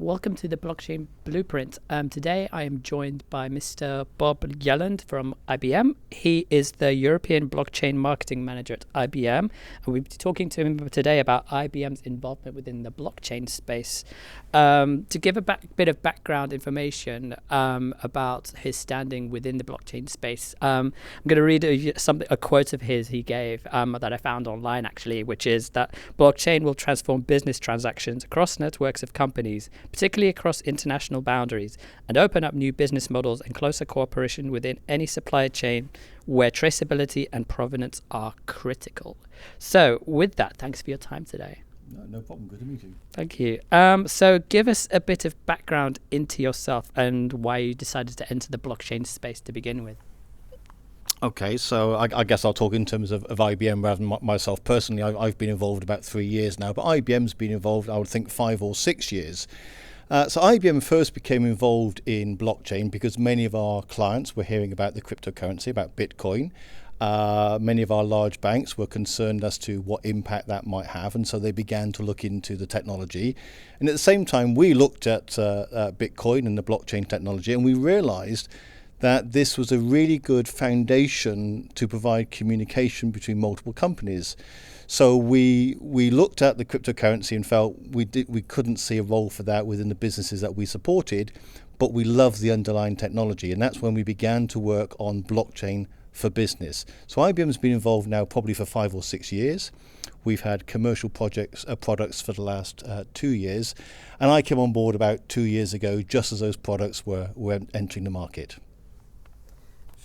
welcome to the Blockchain Blueprint. Today I am joined by Mr. Bob Yelland from IBM. He is the European Blockchain Marketing Manager at IBM, and we'll be talking to him today about IBM's involvement within the blockchain space. To give a bit of background information about his standing within the blockchain space, I'm going to read a quote of his he gave that I found online actually, which is that blockchain will transform business transactions across networks of companies, particularly across international boundaries, and open up new business models and closer cooperation within any supply chain where traceability and provenance are critical. So with that, thanks for your time today. No problem. Good to meet you. Thank you. So give us a bit of background into yourself and why you decided to enter the blockchain space to begin with. Okay, so I guess I'll talk in terms of IBM rather than myself personally. I've been involved about 3 years now, but IBM's been involved, I would think, 5 or 6 years. So IBM first became involved in blockchain because many of our clients were hearing about the cryptocurrency, about Bitcoin. Many of our large banks were concerned as to what impact that might have, and so they began to look into the technology. And at the same time, we looked at Bitcoin and the blockchain technology, and we realized that this was a really good foundation to provide communication between multiple companies. So we looked at the cryptocurrency and felt we couldn't see a role for that within the businesses that we supported, but we loved the underlying technology, and that's when we began to work on blockchain for business. So IBM's been involved now probably for 5 or 6 years. We've had commercial products for the last 2 years, and I came on board about 2 years ago just as those products were entering the market.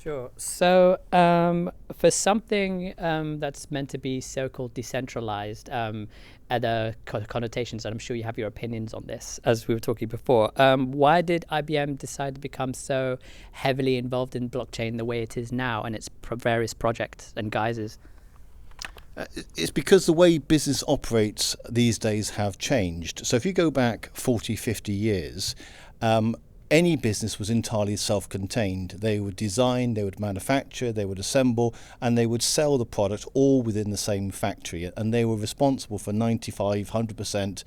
Sure. So for something that's meant to be so-called decentralized, other connotations, and I'm sure you have your opinions on this, as we were talking before, why did IBM decide to become so heavily involved in blockchain the way it is now and its various projects and guises? It's because the way business operates these days have changed. So if you go back 40, 50 years, any business was entirely self-contained. They would design, they would manufacture, they would assemble, and they would sell the product all within the same factory. And they were responsible for 95, 100%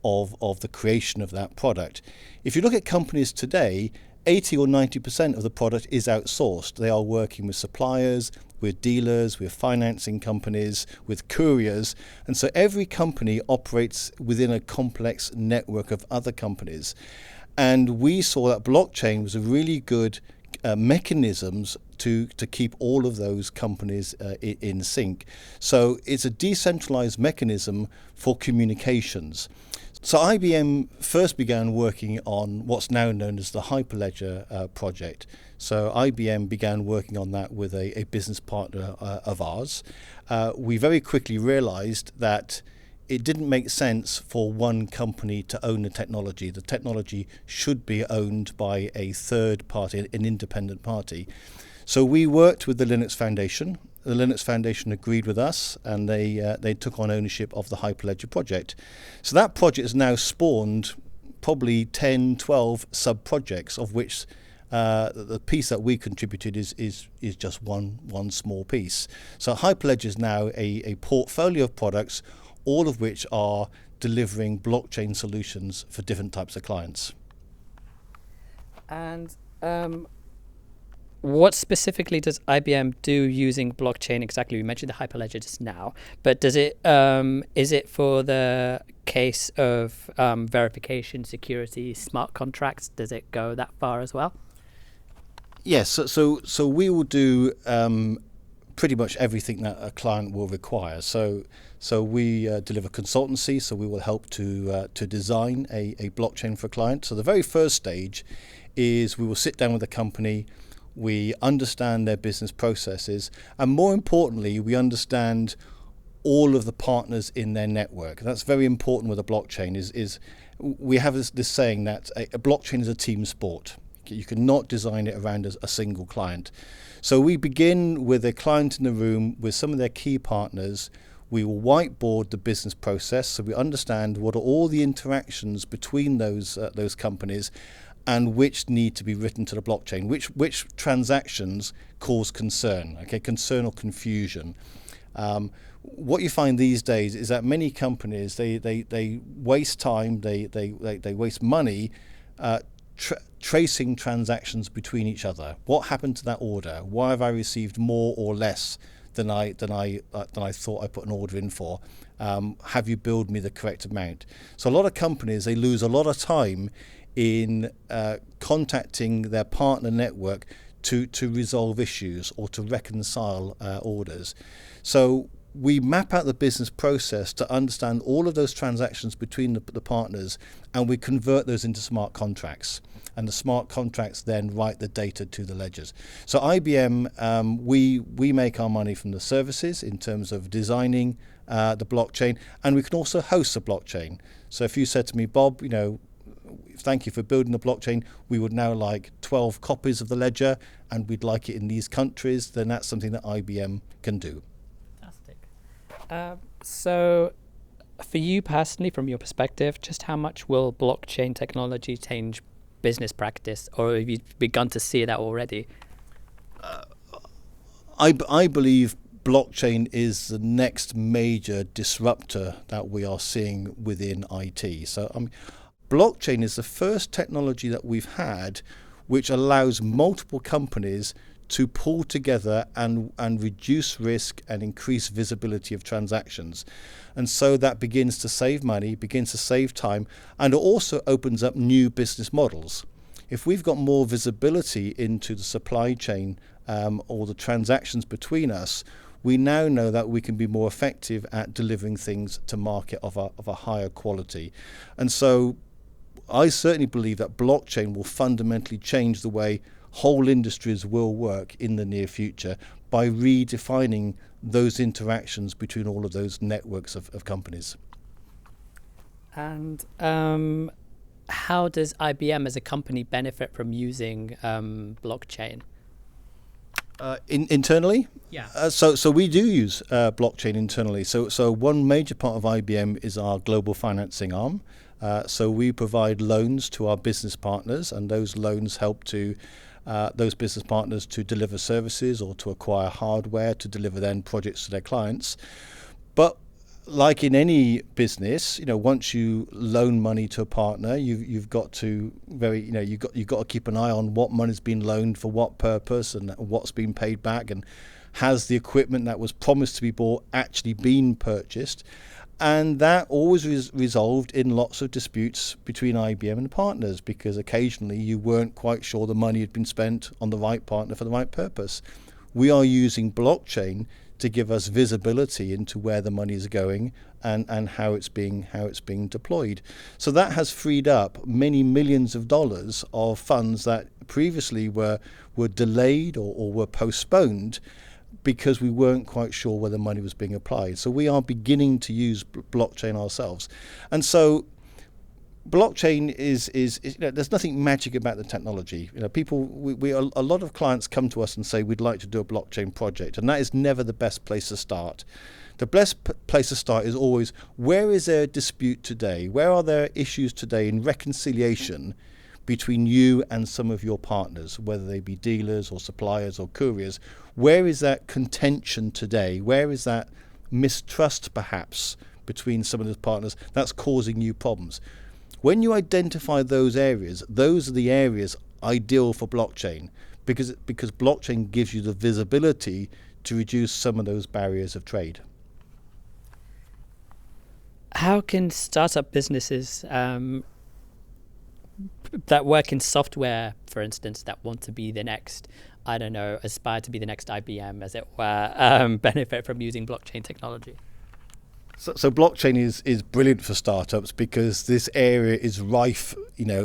of the creation of that product. If you look at companies today, 80 or 90% of the product is outsourced. They are working with suppliers, with dealers, with financing companies, with couriers. And so every company operates within a complex network of other companies. And we saw that blockchain was a really good mechanisms to keep all of those companies in sync. So it's a decentralized mechanism for communications. So IBM first began working on what's now known as the hyperledger project. So IBM began working on that with a business partner of ours. We very quickly realized that it didn't make sense for one company to own the technology. The technology should be owned by a third party, an independent party. So we worked with the Linux Foundation. The Linux Foundation agreed with us, and they took on ownership of the Hyperledger project. So that project has now spawned probably 10, 12 sub-projects, of which the piece that we contributed is just one small piece. So Hyperledger is now a portfolio of products, all of which are delivering blockchain solutions for different types of clients. And what specifically does IBM do using blockchain exactly? We mentioned the Hyperledger just now, but does it is it for the case of verification, security, smart contracts? Does it go that far as well? Yes, so we will do pretty much everything that a client will require. So we deliver consultancy, so we will help to design a blockchain for a client. So the very first stage is we will sit down with a company, we understand their business processes, and more importantly, we understand all of the partners in their network. That's very important with a blockchain, is we have this saying that a blockchain is a team sport. You cannot design it around a single client. So we begin with a client in the room with some of their key partners. We will whiteboard the business process, so we understand what are all the interactions between those companies and which need to be written to the blockchain, which transactions cause concern or confusion. What you find these days is that many companies they waste time, they waste money tracing transactions between each other. What happened to that order? Why have I received more or less than I thought I put an order in for? Have you billed me the correct amount? So a lot of companies, they lose a lot of time in contacting their partner network to resolve issues or to reconcile orders. So we map out the business process to understand all of those transactions between the partners, and we convert those into smart contracts. And the smart contracts then write the data to the ledgers. So IBM, we make our money from the services in terms of designing the blockchain, and we can also host a blockchain. So if you said to me, Bob, thank you for building the blockchain, we would now like 12 copies of the ledger, and we'd like it in these countries, then that's something that IBM can do. So for you personally, from your perspective, just how much will blockchain technology change business practice, or have you begun to see that already? I believe blockchain is the next major disruptor that we are seeing within IT. So blockchain is the first technology that we've had which allows multiple companies to pull together and reduce risk and increase visibility of transactions. And so that begins to save money, begins to save time, and it also opens up new business models. If we've got more visibility into the supply chain or the transactions between us, we now know that we can be more effective at delivering things to market of a higher quality. And so I certainly believe that blockchain will fundamentally change the way whole industries will work in the near future by redefining those interactions between all of those networks of companies. And how does IBM as a company benefit from using blockchain? Internally? Yeah. So we do use blockchain internally. So one major part of IBM is our global financing arm. So we provide loans to our business partners, and those loans help to those business partners to deliver services or to acquire hardware to deliver then projects to their clients. But like in any business, once you loan money to a partner, you've got to you've got to keep an eye on what money's been loaned for what purpose and what's been paid back, and has the equipment that was promised to be bought actually been purchased. And that always resolved in lots of disputes between IBM and the partners, because occasionally you weren't quite sure the money had been spent on the right partner for the right purpose. We are using blockchain to give us visibility into where the money is going and how it's being deployed. So that has freed up many millions of dollars of funds that previously were delayed or were postponed, because we weren't quite sure where the money was being applied. So we are beginning to use blockchain ourselves. And so blockchain is there's nothing magic about the technology. A lot of clients come to us and say we'd like to do a blockchain project, and that is never the best place to start. The best place to start is always, where is there a dispute today? Where are there issues today in reconciliation between you and some of your partners, whether they be dealers or suppliers or couriers? Where is that contention today? Where is that mistrust perhaps between some of those partners that's causing you problems? When you identify those areas, those are the areas ideal for blockchain, because blockchain gives you the visibility to reduce some of those barriers of trade. How can startup businesses that work in software, for instance, that want to be the next, aspire to be the next IBM, as it were, benefit from using blockchain technology? So blockchain is brilliant for startups, because this area is rife,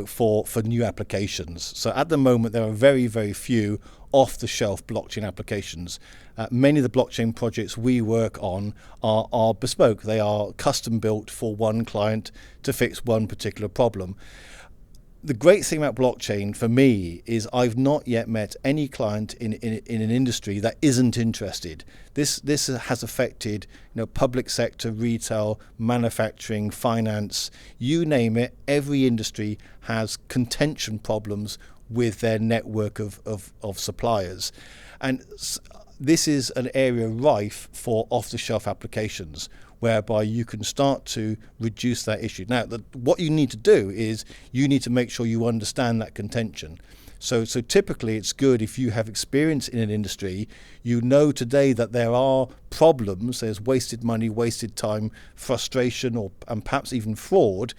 for new applications. So at the moment, there are very, very few off-the-shelf blockchain applications. Many of the blockchain projects we work on are bespoke. They are custom built for one client to fix one particular problem. The great thing about blockchain for me is I've not yet met any client in an industry that isn't interested. This has affected public sector, retail, manufacturing, finance, you name it. Every industry has contention problems with their network of suppliers. And this is an area rife for off-the-shelf applications, whereby you can start to reduce that issue. Now, what you need to do is you need to make sure you understand that contention. So typically it's good if you have experience in an industry, you know today that there are problems, there's wasted money, wasted time, frustration, and perhaps even fraud,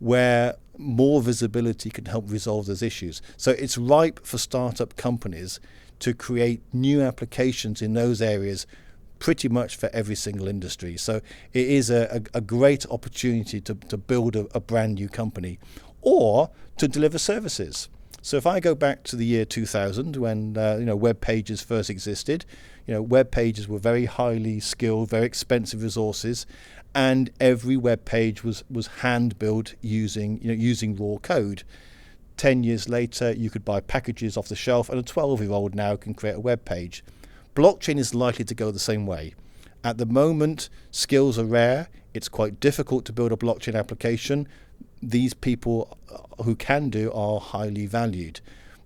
where more visibility can help resolve those issues. So it's ripe for startup companies to create new applications in those areas pretty much for every single industry. So it is a great opportunity to build a brand new company or to deliver services. So if I go back to the year 2000 when web pages first existed, web pages were very highly skilled, very expensive resources, and every web page was hand built using raw code. 10 years later, you could buy packages off the shelf, and a 12-year-old now can create a web page. Blockchain is likely to go the same way. At the moment, skills are rare. It's quite difficult to build a blockchain application. These people who can do are highly valued.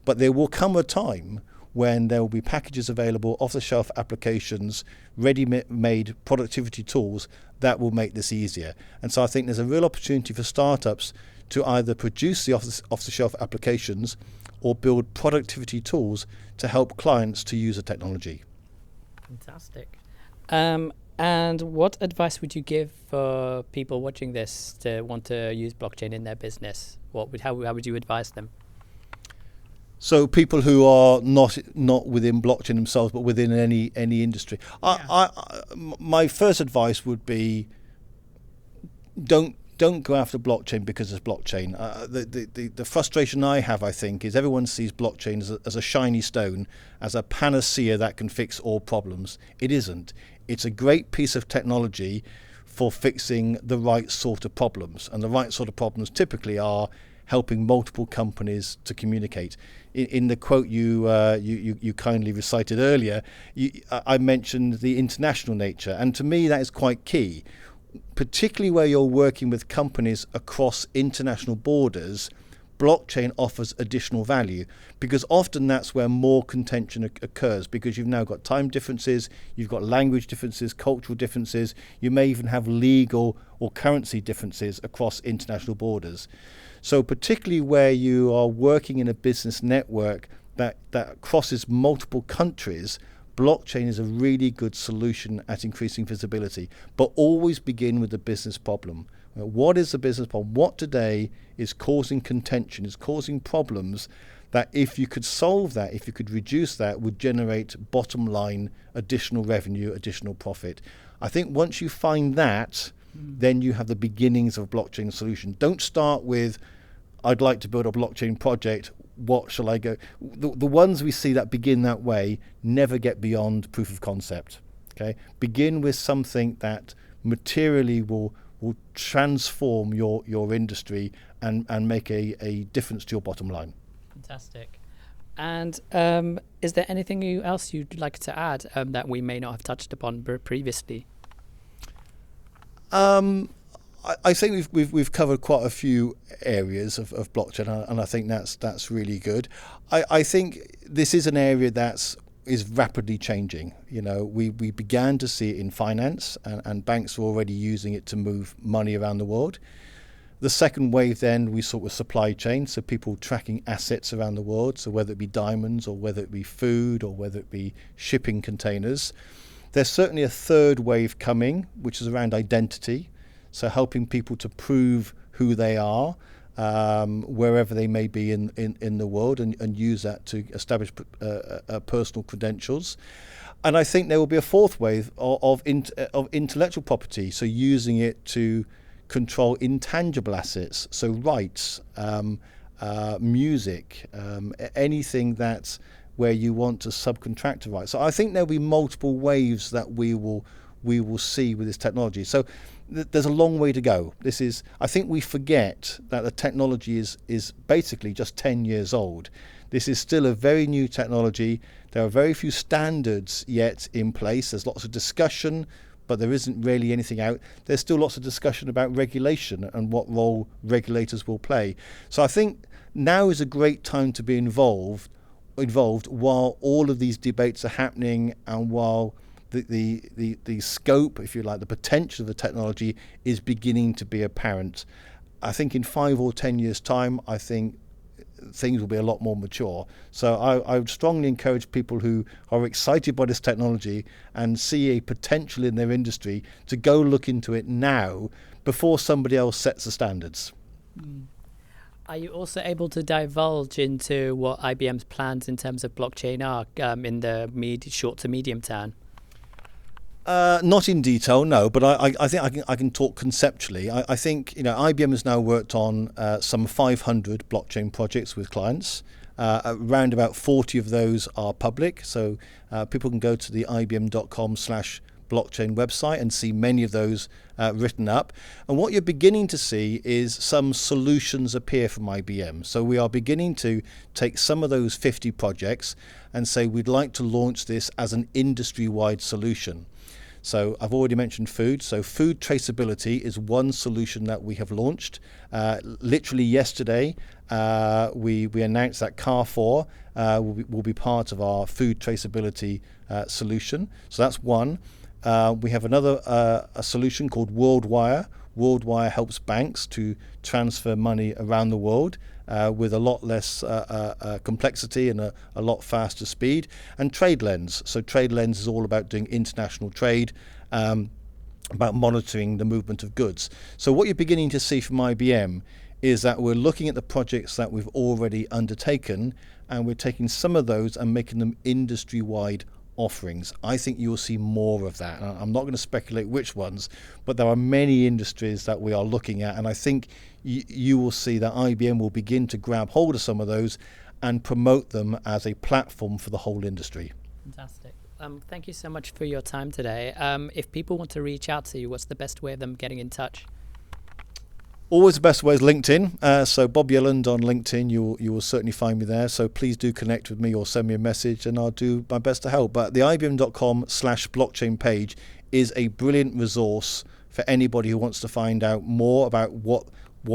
But there will come a time when there will be packages available, off-the-shelf applications, ready-made productivity tools that will make this easier. And so I think there's a real opportunity for startups to either produce the off-the-shelf applications or build productivity tools to help clients to use the technology. Fantastic. And what advice would you give for people watching this to want to use blockchain in their business? How would you advise them? So people who are not within blockchain themselves, but within any industry. Yeah. My first advice would be don't go after blockchain because it's blockchain. The frustration I have, I think, is everyone sees blockchain as a shiny stone, as a panacea that can fix all problems. It isn't. It's a great piece of technology for fixing the right sort of problems, and the right sort of problems typically are helping multiple companies to communicate. In the quote you kindly recited earlier, I mentioned the international nature, and to me that is quite key, particularly where you're working with companies across international borders. Blockchain offers additional value because often that's where more contention occurs, because you've now got time differences, you've got language differences, cultural differences, you may even have legal or currency differences across international borders. So particularly where you are working in a business network that crosses multiple countries, blockchain is a really good solution at increasing visibility, but always begin with the business problem. What is the business problem? What today is causing contention, is causing problems that if you could solve that, if you could reduce that, would generate bottom line additional revenue, additional profit. I think once you find that, then you have the beginnings of a blockchain solution. Don't start with, I'd like to build a blockchain project, what shall I go? The ones we see that begin that way never get beyond proof of concept. Okay, begin with something that materially will transform your industry and make a difference to your bottom line. Fantastic. And is there anything else you'd like to add that we may not have touched upon previously? I think we've covered quite a few areas of blockchain, and I think that's really good. I think this is an area is rapidly changing. We began to see it in finance, and banks were already using it to move money around the world. The second wave then we saw with supply chain, so people tracking assets around the world, so whether it be diamonds or whether it be food or whether it be shipping containers. There's certainly a third wave coming, which is around identity, so helping people to prove who they are wherever they may be in the world, and use that to establish personal credentials. And I think there will be a fourth wave of intellectual property, so using it to control intangible assets, so rights, music, anything that's where you want to subcontract a right. So I think there'll be multiple waves that we will see with this technology. So there's a long way to go. I think we forget that the technology is basically just 10 years old. This is still a very new technology. There are very few standards yet in place. There's lots of discussion, but there isn't really anything out. There's still lots of discussion about regulation and what role regulators will play. So I think now is a great time to be involved involved while all of these debates are happening, and while the scope, if you like, the potential of the technology is beginning to be apparent. I think in 5 or 10 years' time, I think things will be a lot more mature. So I would strongly encourage people who are excited by this technology and see a potential in their industry to go look into it now before somebody else sets the standards. Are you also able to divulge into what IBM's plans in terms of blockchain are in the short to medium term? Not in detail, no, but I think I can talk conceptually. I think IBM has now worked on some 500 blockchain projects with clients. Around about 40 of those are public, so people can go to the IBM.com/blockchain website and see many of those written up. And what you're beginning to see is some solutions appear from IBM. So we are beginning to take some of those 50 projects and say we'd like to launch this as an industry-wide solution. So I've already mentioned food. So food traceability is one solution that we have launched. Literally yesterday, we announced that Carrefour will be part of our food traceability solution. So that's one. We have another a solution called WorldWire. WorldWire helps banks to transfer money around the world with a lot less complexity and a lot faster speed. And TradeLens. So TradeLens is all about doing international trade, about monitoring the movement of goods. So what you're beginning to see from IBM is that we're looking at the projects that we've already undertaken, and we're taking some of those and making them industry-wide offerings. I think you'll see more of that. I'm not going to speculate which ones, but there are many industries that we are looking at, and I think you will see that IBM will begin to grab hold of some of those and promote them as a platform for the whole industry. Fantastic. Thank you so much for your time today. If people want to reach out to you, what's the best way of them getting in touch? Always the best way is LinkedIn. So Bob Yelland on LinkedIn, you will certainly find me there. So please do connect with me or send me a message, and I'll do my best to help. But the IBM.com/blockchain page is a brilliant resource for anybody who wants to find out more about what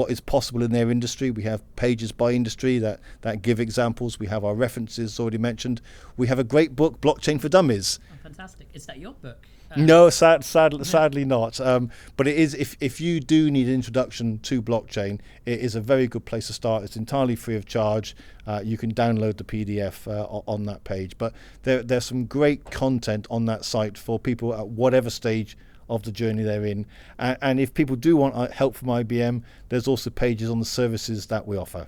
is possible in their industry. We have pages by industry that give examples. We have our references already mentioned. We have a great book, Blockchain for Dummies. Oh, fantastic. Is that your book? No, sadly not. But it is. If you do need an introduction to blockchain, it is a very good place to start. It's entirely free of charge. You can download the PDF on that page. But there's some great content on that site for people at whatever stage of the journey they're in. And if people do want help from IBM, there's also pages on the services that we offer.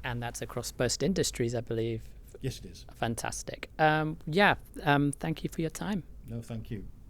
And that's across most industries, I believe. Yes, it is. Fantastic. Thank you for your time. No, thank you.